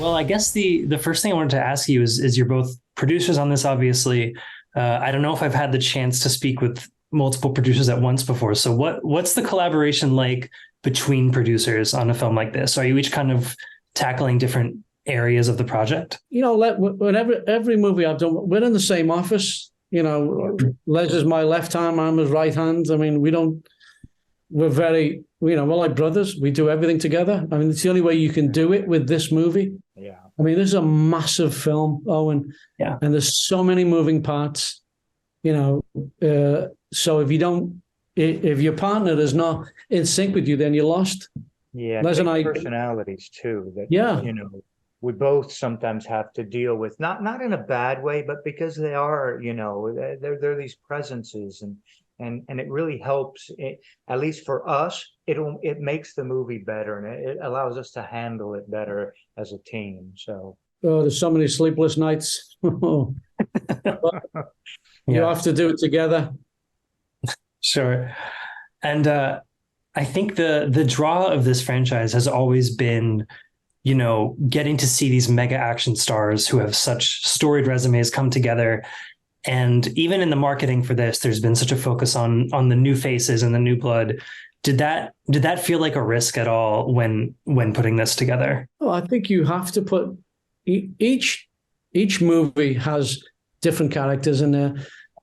Well, I guess the first thing I wanted to ask you is you're both producers on this, obviously. I don't know if I've had the chance to speak with multiple producers at once before. So what's the collaboration like between producers on a film like this? Are you each kind of tackling different areas of the project? Whenever every movie I've done, we're in the same office. Les is my left hand, I'm his right hand. I mean, we don't. We're very, we're like brothers. We do everything together. I mean, it's the only way you can do it with this movie. Yeah. I mean, this is a massive film, Owen. Yeah. And there's so many moving parts. So if your partner is not in sync with you, then you're lost. Yeah, Les and I, personalities too. That yeah, we both sometimes have to deal with, not in a bad way, but because they are, they're these presences, and it really helps. At least for us, it makes the movie better, and it allows us to handle it better as a team. So there's so many sleepless nights. You Yeah. have to do it together. Sure. And I think the draw of this franchise has always been, getting to see these mega action stars who have such storied resumes come together. And even in the marketing for this, there's been such a focus on the new faces and the new blood. Did that feel like a risk at all when putting this together? Well, I think you have to put each movie has different characters in there.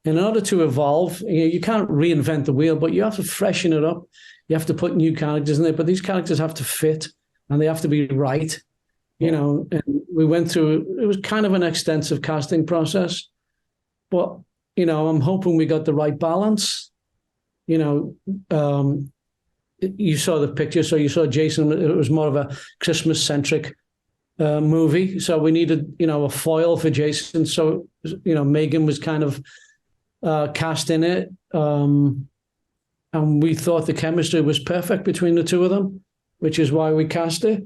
In order to evolve, you can't reinvent the wheel, but you have to freshen it up. You have to put new characters in there, but these characters have to fit and they have to be right. And we went through, it was kind of an extensive casting process, but, I'm hoping we got the right balance. You saw the picture, so you saw Jason, it was more of a Christmas-centric movie. So we needed, a foil for Jason. So, Megan was kind of cast in it. And we thought the chemistry was perfect between the two of them, which is why we cast it.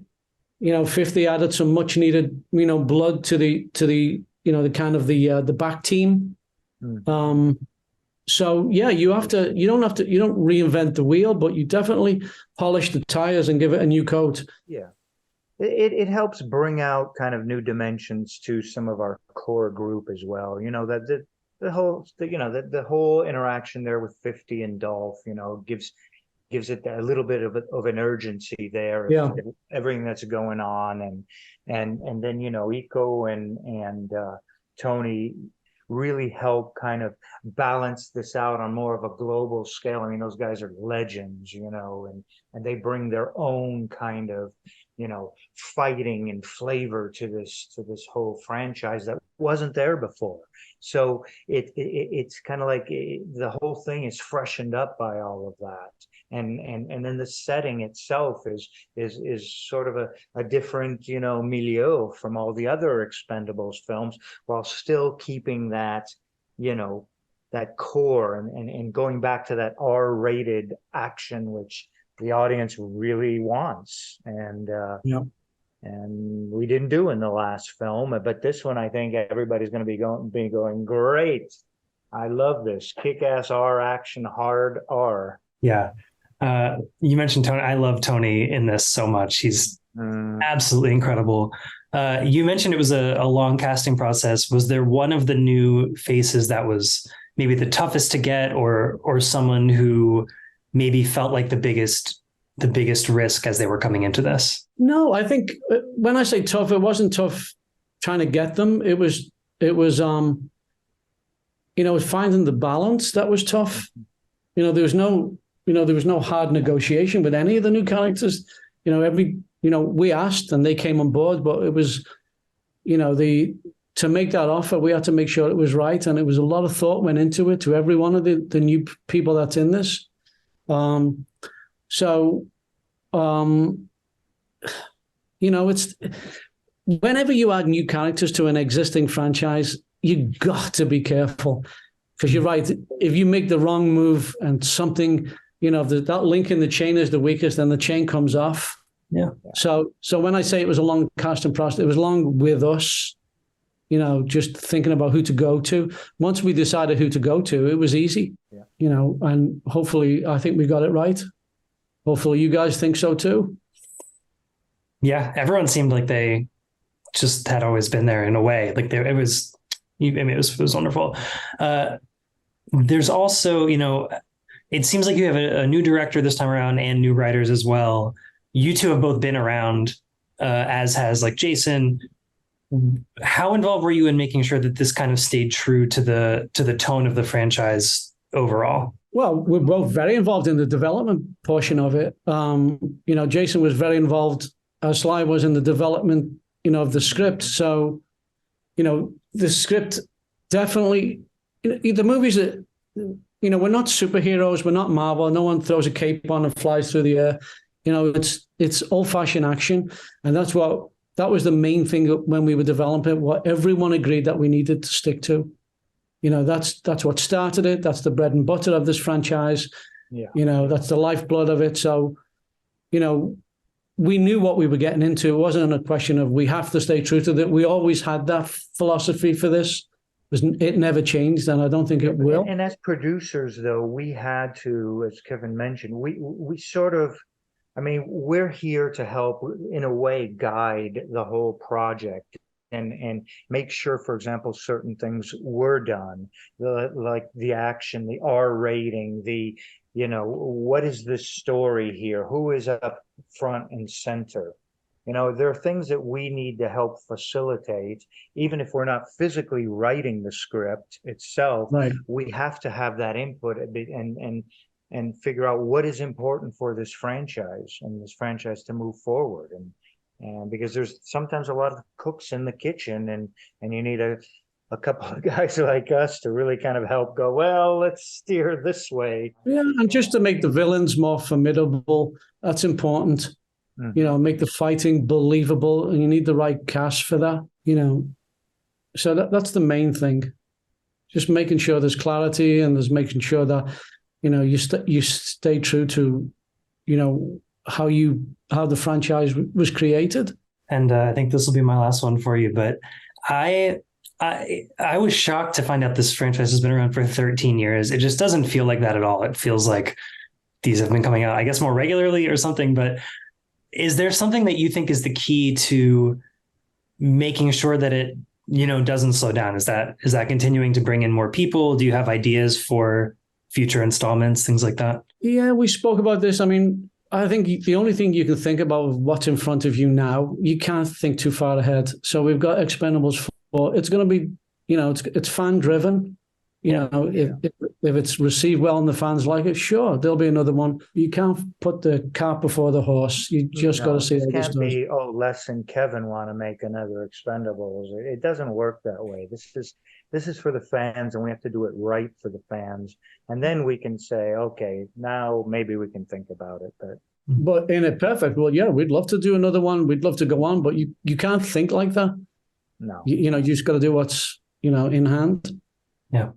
50 added some much needed, blood to the the kind of the back team. So yeah, you don't reinvent the wheel, but you definitely polish the tires and give it a new coat. Yeah. It helps bring out kind of new dimensions to some of our core group as well. That the whole interaction there with 50 and Dolph, gives it a little bit of an urgency there. Yeah. Everything that's going on, and then Iko and Tony really help kind of balance this out on more of a global scale. I mean, those guys are legends, and they bring their own kind of fighting and flavor to this whole franchise that wasn't there before. So it's kind of like the whole thing is freshened up by all of that. And then the setting itself is sort of a different, milieu from all the other Expendables films, while still keeping that, that core and going back to that R-rated action, which the audience really wants. And and we didn't do in the last film, but this one, I think everybody's going to be going, great. I love this kick-ass R action, hard R. Yeah. You mentioned Tony. I love Tony in this so much. He's absolutely incredible. You mentioned it was a long casting process. Was there one of the new faces that was maybe the toughest to get, or someone who maybe felt like the biggest risk as they were coming into this? No, I think when I say tough, it wasn't tough trying to get them. It was finding the balance that was tough. There was no hard negotiation with any of the new characters. We asked and they came on board, but it was, to make that offer, we had to make sure it was right. And it was a lot of thought went into it to every one of the new people that's in this. It's whenever you add new characters to an existing franchise, you got to be careful, because you're right. If you make the wrong move and something, if that link in the chain is the weakest, then the chain comes off. Yeah. So when I say it was a long casting process, it was long with us, just thinking about who to go to. Once we decided who to go to, it was easy, and hopefully I think we got it right. Hopefully you guys think so too. Yeah. Everyone seemed like they just had always been there in a way. Like it was, I mean, it was wonderful. There's also, it seems like you have a new director this time around and new writers as well. You two have both been around, as has like Jason. How involved were you in making sure that this kind of stayed true to the tone of the franchise overall? Well, we're both very involved in the development portion of it. Jason was very involved, as Sly was, in the development, of the script. So, the script definitely, the movies that, we're not superheroes, we're not Marvel. No one throws a cape on and flies through the air. It's old-fashioned action, and that was the main thing when we were developing it. What everyone agreed that we needed to stick to. That's what started it. That's the bread and butter of this franchise. Yeah. That's the lifeblood of it. So, we knew what we were getting into. It wasn't a question of we have to stay true to that. We always had that philosophy for this. It never changed, and I don't think it will. And as producers, though, we had to, as Kevin mentioned, we sort of, I mean, we're here to help, in a way, guide the whole project and make sure, for example, certain things were done, like the action, the R rating, what is the story here? Who is up front and center? There are things that we need to help facilitate, even if we're not physically writing the script itself. Right. We have to have that input and figure out what is important for this franchise to move forward. And because there's sometimes a lot of cooks in the kitchen, and you need a couple of guys like us to really kind of help go, well, let's steer this way. Yeah, and just to make the villains more formidable, that's important. Make the fighting believable, and you need the right cast for that. So that's the main thing. Just making sure there's clarity, and there's making sure that you stay true to how the franchise was created. And I think this will be my last one for you, but I was shocked to find out this franchise has been around for 13 years. It just doesn't feel like that at all. It feels like these have been coming out, I guess, more regularly or something. But is there something that you think is the key to making sure that it, doesn't slow down? Is that continuing to bring in more people? Do you have ideas for future installments, things like that? Yeah, we spoke about this. I mean, I think the only thing you can think about is what's in front of you now. You can't think too far ahead. So we've got Expendables 4. It's going to be, it's fan driven. If it's received well and the fans like it, sure, there'll be another one. You can't put the cart before the horse. You just got to see how this can't does. be, Les and Kevin want to make another Expendables. It doesn't work that way. This is for the fans, and we have to do it right for the fans. And then we can say, okay, now maybe we can think about it. But in a perfect world, yeah, we'd love to do another one. We'd love to go on, but you can't think like that. No. You just got to do what's, in hand. Yeah.